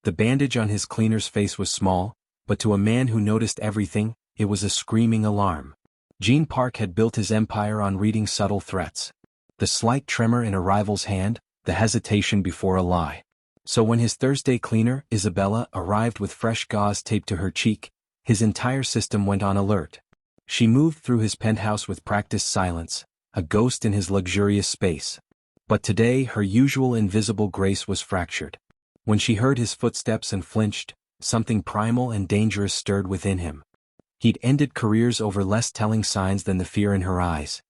The bandage on his cleaner's face was small, but to a man who noticed everything, it was a screaming alarm. Gene Park had built his empire on reading subtle threats. The slight tremor in a rival's hand, the hesitation before a lie. So when his Thursday cleaner, Isabella, arrived with fresh gauze taped to her cheek, his entire system went on alert. She moved through his penthouse with practiced silence, a ghost in his luxurious space. But today her usual invisible grace was fractured. When she heard his footsteps and flinched, something primal and dangerous stirred within him. He'd ended careers over less telling signs than the fear in her eyes.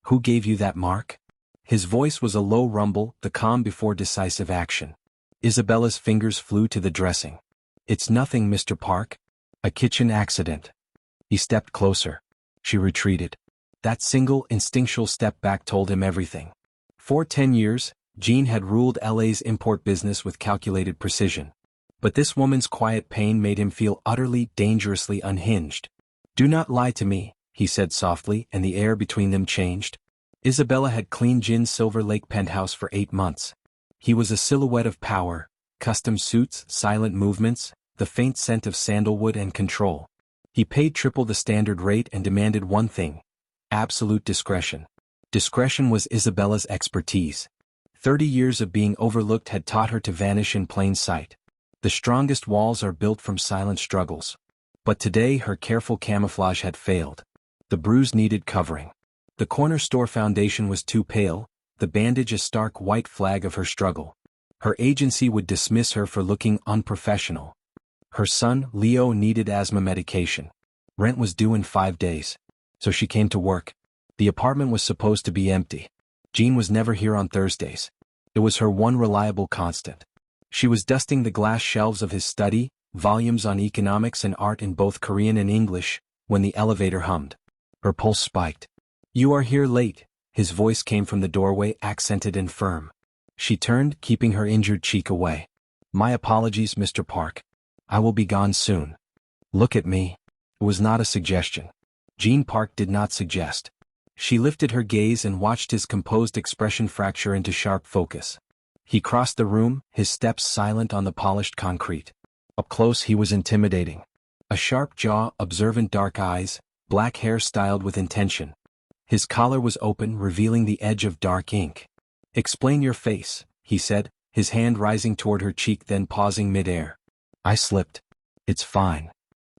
"Who gave you that mark?" His voice was a low rumble, the calm before decisive action. Isabella's fingers flew to the dressing. "It's nothing, Mr. Park. A kitchen accident." He stepped closer. She retreated. That single, instinctual step back told him everything. For 10 years, Jean had ruled LA's import business with calculated precision. But this woman's quiet pain made him feel utterly, dangerously unhinged. "Do not lie to me," he said softly, and the air between them changed. Isabella had cleaned Jin's Silver Lake penthouse for 8 months. He was a silhouette of power, custom suits, silent movements, the faint scent of sandalwood and control. He paid triple the standard rate and demanded one thing: absolute discretion. Discretion was Isabella's expertise. 30 years of being overlooked had taught her to vanish in plain sight. The strongest walls are built from silent struggles. But today her careful camouflage had failed. The bruise needed covering. The corner store foundation was too pale, the bandage a stark white flag of her struggle. Her agency would dismiss her for looking unprofessional. Her son, Leo, needed asthma medication. Rent was due in 5 days. So she came to work. The apartment was supposed to be empty. Jean was never here on Thursdays. It was her one reliable constant. She was dusting the glass shelves of his study, volumes on economics and art in both Korean and English, when the elevator hummed. Her pulse spiked. "You are here late," his voice came from the doorway, accented and firm. She turned, keeping her injured cheek away. "My apologies, Mr. Park. I will be gone soon." "Look at me." It was not a suggestion. Gene Park did not suggest. She lifted her gaze and watched his composed expression fracture into sharp focus. He crossed the room, his steps silent on the polished concrete. Up close he was intimidating. A sharp jaw, observant dark eyes, black hair styled with intention. His collar was open, revealing the edge of dark ink. "Explain your face," he said, his hand rising toward her cheek then pausing mid-air. "I slipped. It's fine."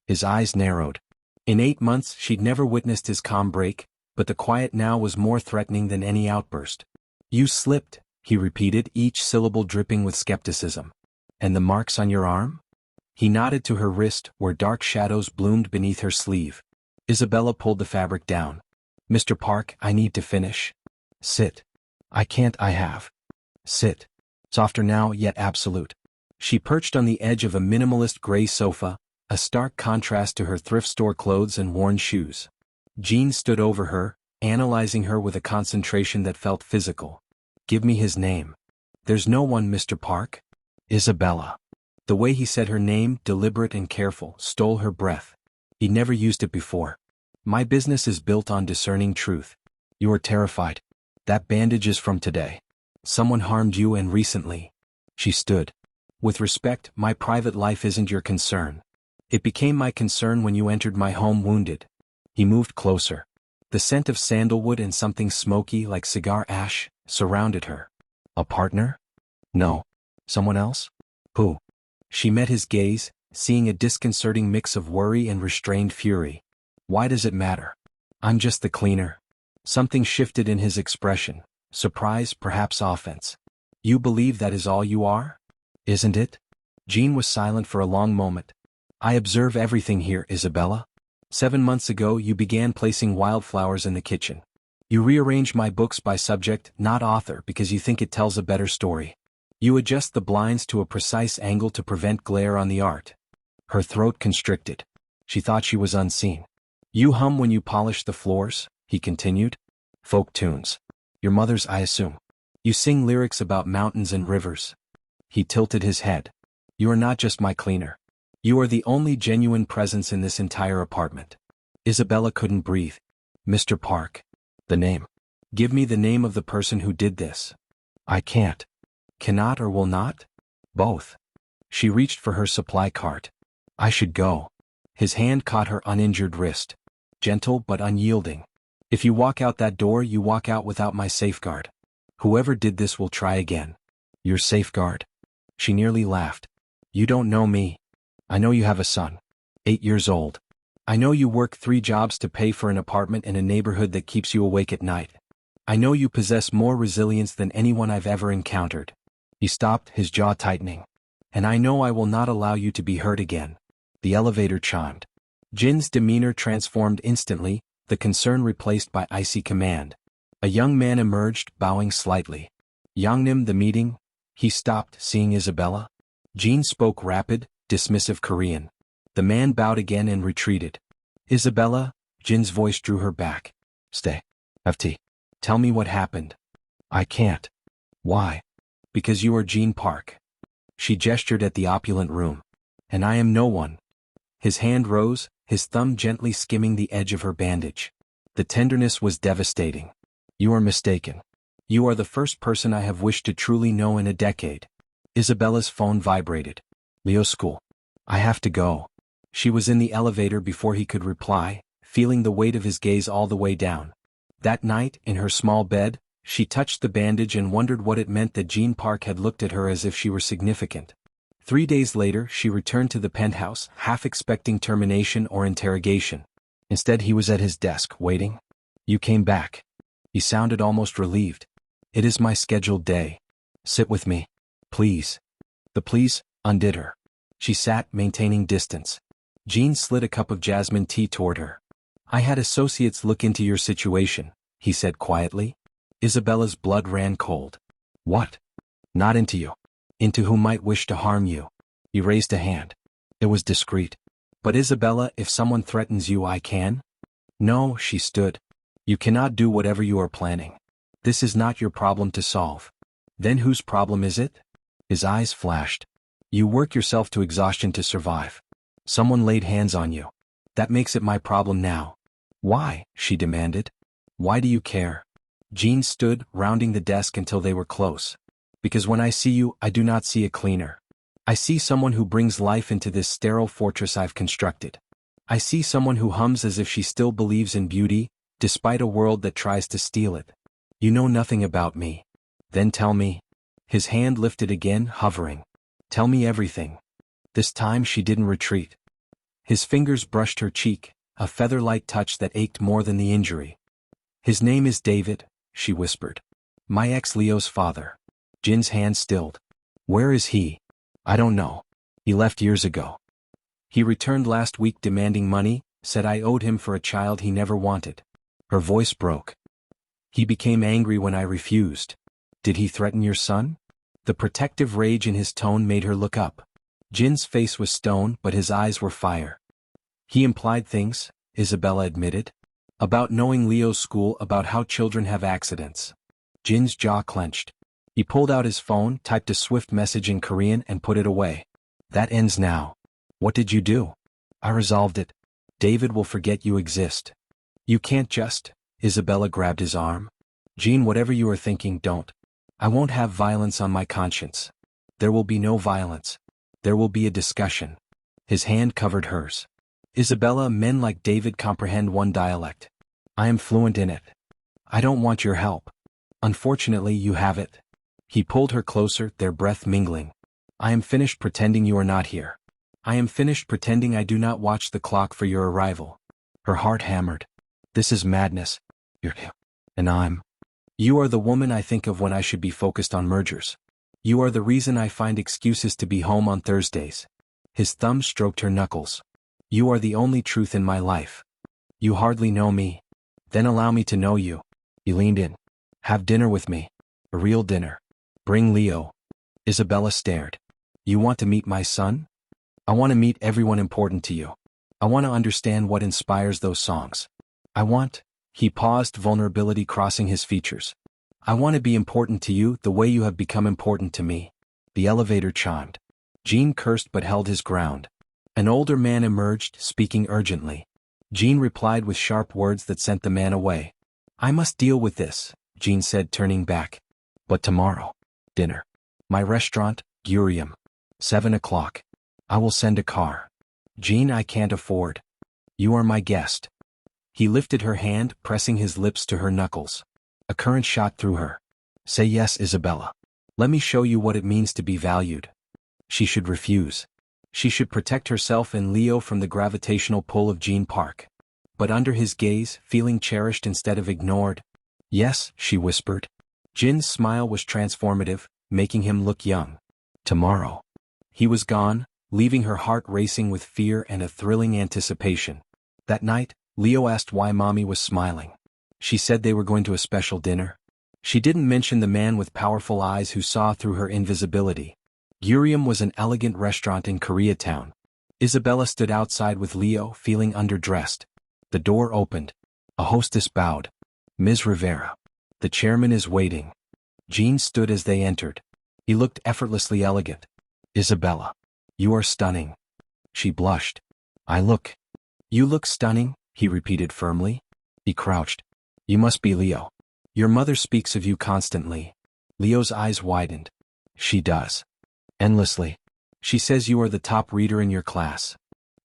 His eyes narrowed. In 8 months she'd never witnessed his calm break, but the quiet now was more threatening than any outburst. "You slipped," he repeated, each syllable dripping with skepticism. "And the marks on your arm?" He nodded to her wrist, where dark shadows bloomed beneath her sleeve. Isabella pulled the fabric down. "Mr. Park, I need to finish." "Sit." "I can't, I have." "Sit." Softer now, yet absolute. She perched on the edge of a minimalist gray sofa, a stark contrast to her thrift store clothes and worn shoes. Jean stood over her, analyzing her with a concentration that felt physical. "Give me his name." "There's no one, Mr. Park." "Isabella." The way he said her name, deliberate and careful, stole her breath. He'd never used it before. "My business is built on discerning truth." "You are terrified. That bandage is from today. Someone harmed you and recently." She stood. "With respect, my private life isn't your concern. It became my concern when you entered my home wounded." He moved closer. The scent of sandalwood and something smoky like cigar ash surrounded her. "A partner?" "No." "Someone else?" "Who?" She met his gaze, seeing a disconcerting mix of worry and restrained fury. "Why does it matter? I'm just the cleaner." Something shifted in his expression. Surprise, perhaps offense. "You believe that is all you are? Isn't it?" Jean was silent for a long moment. "I observe everything here, Isabella. 7 months ago you began placing wildflowers in the kitchen. You rearrange my books by subject, not author, because you think it tells a better story. You adjust the blinds to a precise angle to prevent glare on the art." Her throat constricted. She thought she was unseen. "You hum when you polish the floors," he continued. "Folk tunes. Your mother's, I assume. You sing lyrics about mountains and rivers." He tilted his head. "You are not just my cleaner. You are the only genuine presence in this entire apartment." Isabella couldn't breathe. "Mr. Park." "The name. Give me the name of the person who did this." "I can't." "Cannot or will not?" "Both." She reached for her supply cart. I should go. His hand caught her uninjured wrist. Gentle but unyielding. If you walk out that door, you walk out without my safeguard. Whoever did this will try again. Your safeguard? She nearly laughed. You don't know me. I know you have a son. 8 years old. I know you work 3 jobs to pay for an apartment in a neighborhood that keeps you awake at night. I know you possess more resilience than anyone I've ever encountered. He stopped, his jaw tightening. And I know I will not allow you to be hurt again. The elevator chimed. Jin's demeanor transformed instantly, the concern replaced by icy command. A young man emerged, bowing slightly. Yongnim, the meeting? He stopped, seeing Isabella. Jin spoke rapid, dismissive Korean. The man bowed again and retreated. Isabella, Jin's voice drew her back. Stay. Have tea. Tell me what happened. I can't. Why? Because you are Jean Park. She gestured at the opulent room. And I am no one. His hand rose, his thumb gently skimming the edge of her bandage. The tenderness was devastating. You are mistaken. You are the first person I have wished to truly know in a decade. Isabella's phone vibrated. Leo's school. I have to go. She was in the elevator before he could reply, feeling the weight of his gaze all the way down. That night, in her small bed, she touched the bandage and wondered what it meant that Jean Park had looked at her as if she were significant. 3 days later, she returned to the penthouse, half expecting termination or interrogation. Instead, he was at his desk, waiting. You came back. He sounded almost relieved. It is my scheduled day. Sit with me. Please. The please undid her. She sat, maintaining distance. Jean slid a cup of jasmine tea toward her. I had associates look into your situation, he said quietly. Isabella's blood ran cold. What? Not into you. Into who might wish to harm you. He raised a hand. It was discreet. But Isabella, if someone threatens you, I can? No, she stood. You cannot do whatever you are planning. This is not your problem to solve. Then whose problem is it? His eyes flashed. You work yourself to exhaustion to survive. Someone laid hands on you. That makes it my problem now. Why? She demanded. Why do you care? Jean stood, rounding the desk until they were close. Because when I see you, I do not see a cleaner. I see someone who brings life into this sterile fortress I've constructed. I see someone who hums as if she still believes in beauty, despite a world that tries to steal it. You know nothing about me. Then tell me. His hand lifted again, hovering. Tell me everything. This time she didn't retreat. His fingers brushed her cheek, a feather-light touch that ached more than the injury. His name is David, she whispered. My ex-Leo's father. Jin's hand stilled. Where is he? I don't know. He left years ago. He returned last week demanding money, said I owed him for a child he never wanted. Her voice broke. He became angry when I refused. Did he threaten your son? The protective rage in his tone made her look up. Jin's face was stone, but his eyes were fire. He implied things, Isabella admitted. About knowing Leo's school, about how children have accidents. Jin's jaw clenched. He pulled out his phone, typed a swift message in Korean and put it away. That ends now. What did you do? I resolved it. David will forget you exist. You can't just. Isabella grabbed his arm. Jean, whatever you are thinking, don't. I won't have violence on my conscience. There will be no violence. There will be a discussion. His hand covered hers. Isabella, men like David comprehend one dialect. I am fluent in it. I don't want your help. Unfortunately, you have it. He pulled her closer, their breath mingling. I am finished pretending you are not here. I am finished pretending I do not watch the clock for your arrival. Her heart hammered. This is madness. And I'm. You are the woman I think of when I should be focused on mergers. You are the reason I find excuses to be home on Thursdays. His thumb stroked her knuckles. You are the only truth in my life. You hardly know me. Then allow me to know you. He leaned in. Have dinner with me. A real dinner. Bring Leo. Isabella stared. You want to meet my son? I want to meet everyone important to you. I want to understand what inspires those songs. I want. He paused, vulnerability crossing his features. I want to be important to you the way you have become important to me. The elevator chimed. Jean cursed but held his ground. An older man emerged, speaking urgently. Jean replied with sharp words that sent the man away. I must deal with this, Jean said, turning back. But tomorrow. Dinner. My restaurant, Gurium. 7 o'clock. I will send a car. Jean, I can't afford. You are my guest. He lifted her hand, pressing his lips to her knuckles. A current shot through her. Say yes, Isabella. Let me show you what it means to be valued. She should refuse. She should protect herself and Leo from the gravitational pull of Jean Park. But under his gaze, feeling cherished instead of ignored. Yes, she whispered. Jin's smile was transformative, making him look young. Tomorrow. He was gone, leaving her heart racing with fear and a thrilling anticipation. That night, Leo asked why Mommy was smiling. She said they were going to a special dinner. She didn't mention the man with powerful eyes who saw through her invisibility. Gurium was an elegant restaurant in Koreatown. Isabella stood outside with Leo, feeling underdressed. The door opened. A hostess bowed. Ms. Rivera. The chairman is waiting. Jean stood as they entered. He looked effortlessly elegant. Isabella. You are stunning. She blushed. You look stunning, he repeated firmly. He crouched. You must be Leo. Your mother speaks of you constantly. Leo's eyes widened. She does. Endlessly. She says you are the top reader in your class.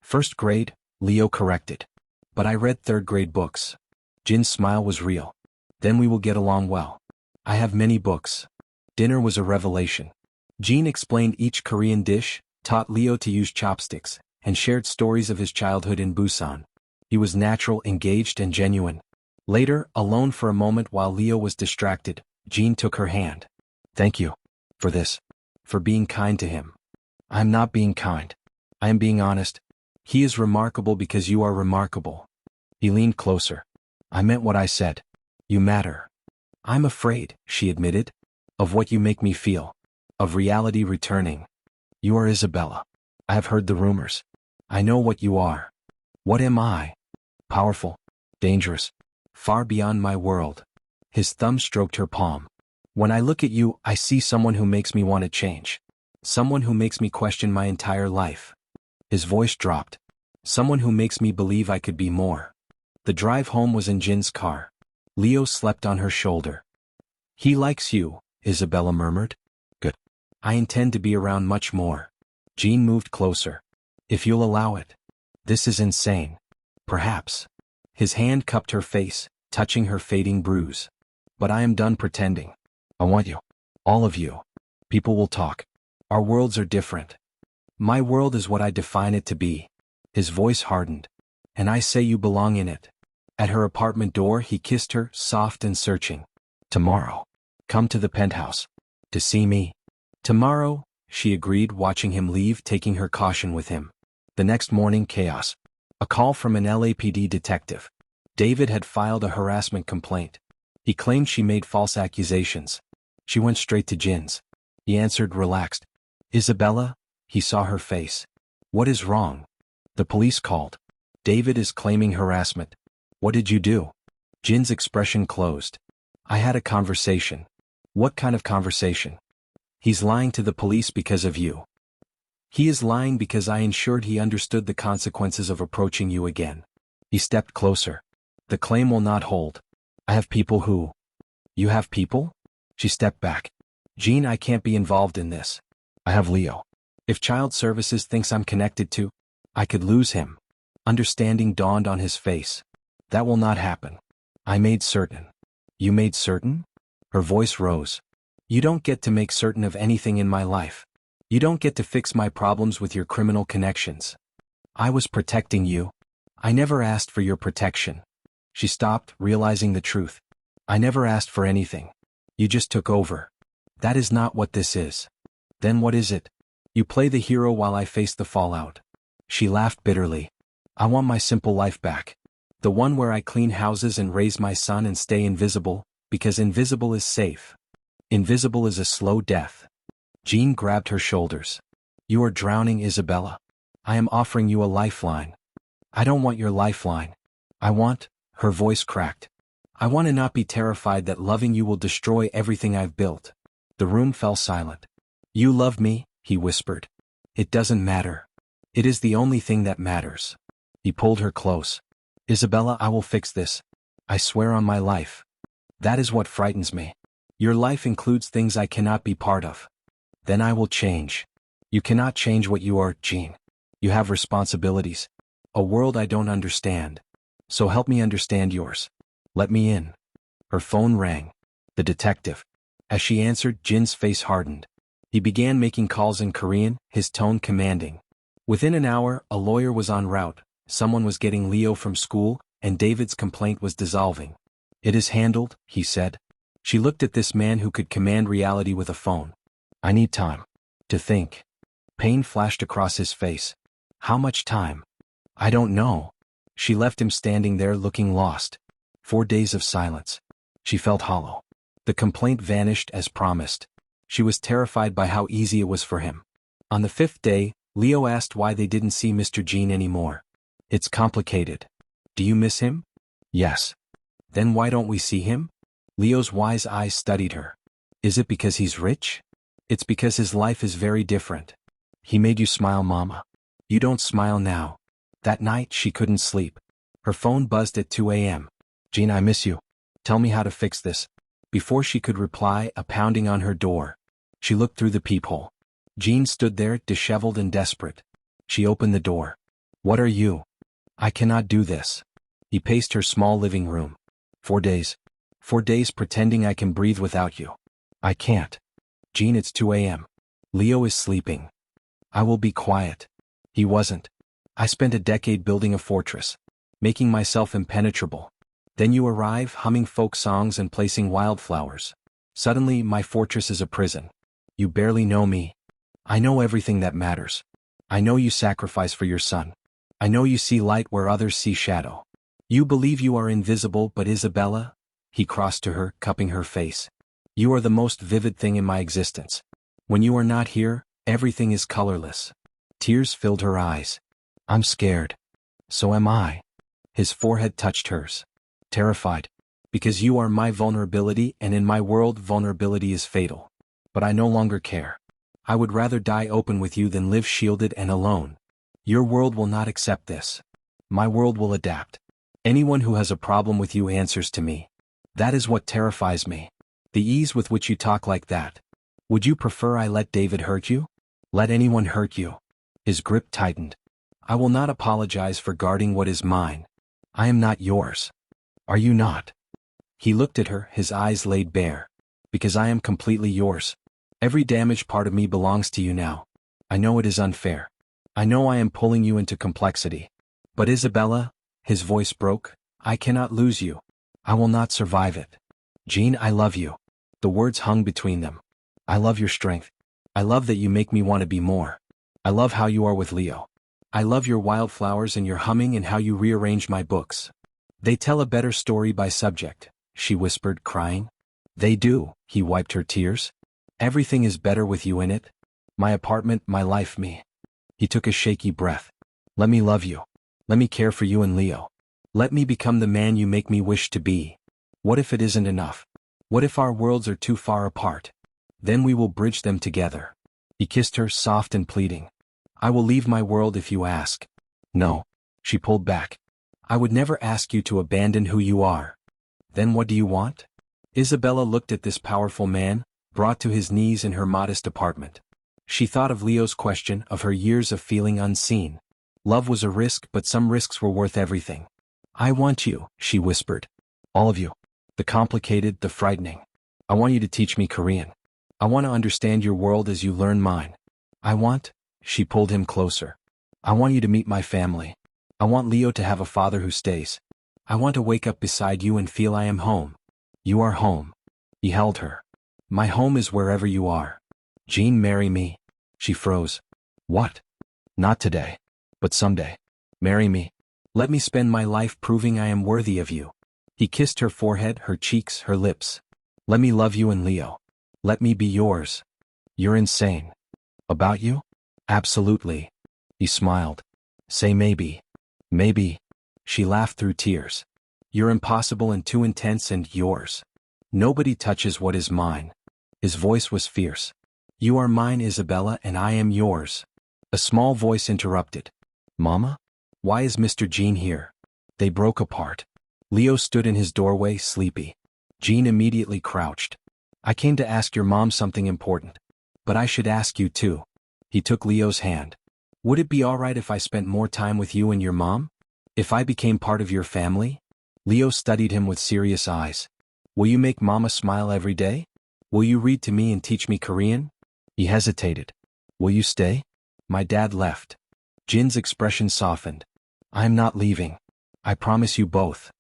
First grade, Leo corrected. But I read third-grade books. Jin's smile was real. Then we will get along well. I have many books. Dinner was a revelation. Jean explained each Korean dish, taught Leo to use chopsticks, and shared stories of his childhood in Busan. He was natural, engaged, and genuine. Later, alone for a moment while Leo was distracted, Jean took her hand. Thank you. For this. For being kind to him. I am not being kind. I am being honest. He is remarkable because you are remarkable. He leaned closer. I meant what I said. You matter. I'm afraid, she admitted. Of what you make me feel. Of reality returning. You are Isabella. I have heard the rumors. I know what you are. What am I? Powerful. Dangerous. Far beyond my world. His thumb stroked her palm. When I look at you, I see someone who makes me want to change. Someone who makes me question my entire life. His voice dropped. Someone who makes me believe I could be more. The drive home was in Jin's car. Leo slept on her shoulder. He likes you, Isabella murmured. Good. I intend to be around much more. Jean moved closer. If you'll allow it. This is insane. Perhaps. His hand cupped her face, touching her fading bruise. But I am done pretending. I want you. All of you. People will talk. Our worlds are different. My world is what I define it to be. His voice hardened. And I say you belong in it. At her apartment door he kissed her, soft and searching. Tomorrow. Come to the penthouse. To see me. Tomorrow, she agreed, watching him leave, taking her caution with him. The next morning, chaos. A call from an LAPD detective. David had filed a harassment complaint. He claimed she made false accusations. She went straight to Jin's. He answered, relaxed. Isabella? He saw her face. What is wrong? The police called. David is claiming harassment. What did you do? Jin's expression closed. I had a conversation. What kind of conversation? He's lying to the police because of you. He is lying because I ensured he understood the consequences of approaching you again. He stepped closer. The claim will not hold. I have people who... You have people? She stepped back. Jean, I can't be involved in this. I have Leo. If Child Services thinks I'm connected to, I could lose him. Understanding dawned on his face. That will not happen. I made certain. You made certain? Her voice rose. You don't get to make certain of anything in my life. You don't get to fix my problems with your criminal connections. I was protecting you. I never asked for your protection. She stopped, realizing the truth. I never asked for anything. You just took over. That is not what this is. Then what is it? You play the hero while I face the fallout. She laughed bitterly. I want my simple life back. The one where I clean houses and raise my son and stay invisible, because invisible is safe. Invisible is a slow death. Jean grabbed her shoulders. You are drowning, Isabella. I am offering you a lifeline. I don't want your lifeline. I want, her voice cracked. I want to not be terrified that loving you will destroy everything I've built. The room fell silent. You love me, he whispered. It doesn't matter. It is the only thing that matters. He pulled her close. Isabella, I will fix this. I swear on my life. That is what frightens me. Your life includes things I cannot be part of. Then I will change. You cannot change what you are, Jean. You have responsibilities. A world I don't understand. So help me understand yours. Let me in. Her phone rang. The detective. As she answered, Jin's face hardened. He began making calls in Korean, his tone commanding. Within an hour, a lawyer was en route, someone was getting Leo from school, and David's complaint was dissolving. It is handled, he said. She looked at this man who could command reality with a phone. I need time. To think. Pain flashed across his face. How much time? I don't know. She left him standing there looking lost. 4 days of silence. She felt hollow. The complaint vanished as promised. She was terrified by how easy it was for him. On the 5th day, Leo asked why they didn't see Mr. Jean anymore. It's complicated. Do you miss him? Yes. Then why don't we see him? Leo's wise eyes studied her. Is it because he's rich? It's because his life is very different. He made you smile, Mama. You don't smile now. That night she couldn't sleep. Her phone buzzed at 2 a.m. Jean, I miss you. Tell me how to fix this. Before she could reply, a pounding on her door. She looked through the peephole. Jean stood there, disheveled and desperate. She opened the door. What are you? I cannot do this. He paced her small living room. 4 days. 4 days pretending I can breathe without you. I can't. Jean, it's 2 a.m. Leo is sleeping. I will be quiet. He wasn't. I spent a decade building a fortress, making myself impenetrable. Then you arrive, humming folk songs and placing wildflowers. Suddenly, my fortress is a prison. You barely know me. I know everything that matters. I know you sacrifice for your son. I know you see light where others see shadow. You believe you are invisible, but Isabella? He crossed to her, cupping her face. You are the most vivid thing in my existence. When you are not here, everything is colorless. Tears filled her eyes. I'm scared. So am I. His forehead touched hers. Terrified. Because you are my vulnerability, and in my world vulnerability is fatal. But I no longer care. I would rather die open with you than live shielded and alone. Your world will not accept this. My world will adapt. Anyone who has a problem with you answers to me. That is what terrifies me. The ease with which you talk like that. Would you prefer I let David hurt you? Let anyone hurt you? His grip tightened. I will not apologize for guarding what is mine. I am not yours. Are you not? He looked at her, his eyes laid bare. Because I am completely yours. Every damaged part of me belongs to you now. I know it is unfair. I know I am pulling you into complexity. But Isabella, his voice broke, I cannot lose you. I will not survive it. Jean, I love you. The words hung between them. I love your strength. I love that you make me want to be more. I love how you are with Leo. I love your wildflowers and your humming and how you rearrange my books. They tell a better story by subject, she whispered, crying. They do, he wiped her tears. Everything is better with you in it. My apartment, my life, me. He took a shaky breath. Let me love you. Let me care for you and Leo. Let me become the man you make me wish to be. What if it isn't enough? What if our worlds are too far apart? Then we will bridge them together. He kissed her, soft and pleading. I will leave my world if you ask. No. She pulled back. I would never ask you to abandon who you are. Then what do you want? Isabella looked at this powerful man, brought to his knees in her modest apartment. She thought of Leo's question, of her years of feeling unseen. Love was a risk, but some risks were worth everything. I want you, she whispered. All of you. The complicated, the frightening. I want you to teach me Korean. I want to understand your world as you learn mine. She pulled him closer. I want you to meet my family. I want Leo to have a father who stays. I want to wake up beside you and feel I am home. You are home. He held her. My home is wherever you are. Jean, marry me. She froze. What? Not today. But someday. Marry me. Let me spend my life proving I am worthy of you. He kissed her forehead, her cheeks, her lips. Let me love you and Leo. Let me be yours. You're insane. About you? Absolutely. He smiled. Say maybe. Maybe. She laughed through tears. You're impossible and too intense and yours. Nobody touches what is mine. His voice was fierce. You are mine, Isabella, and I am yours. A small voice interrupted. Mama? Why is Mr. Jean here? They broke apart. Leo stood in his doorway, sleepy. Jean immediately crouched. I came to ask your mom something important. But I should ask you too. He took Leo's hand. Would it be alright if I spent more time with you and your mom? If I became part of your family? Leo studied him with serious eyes. Will you make mama smile every day? Will you read to me and teach me Korean? He hesitated. Will you stay? My dad left. Jin's expression softened. I'm not leaving. I promise you both.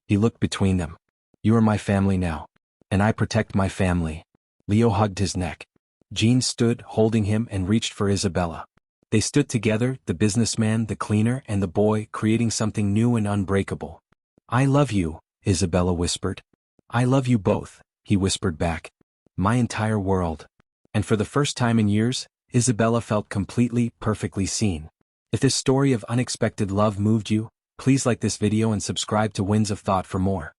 He looked between them. You are my family now. And I protect my family. Leo hugged his neck. Jin stood, holding him, and reached for Isabella. They stood together, the businessman, the cleaner, and the boy, creating something new and unbreakable. I love you, Isabella whispered. I love you both, he whispered back. My entire world. And for the first time in years, Isabella felt completely, perfectly seen. If this story of unexpected love moved you, please like this video and subscribe to Winds of Thought for more.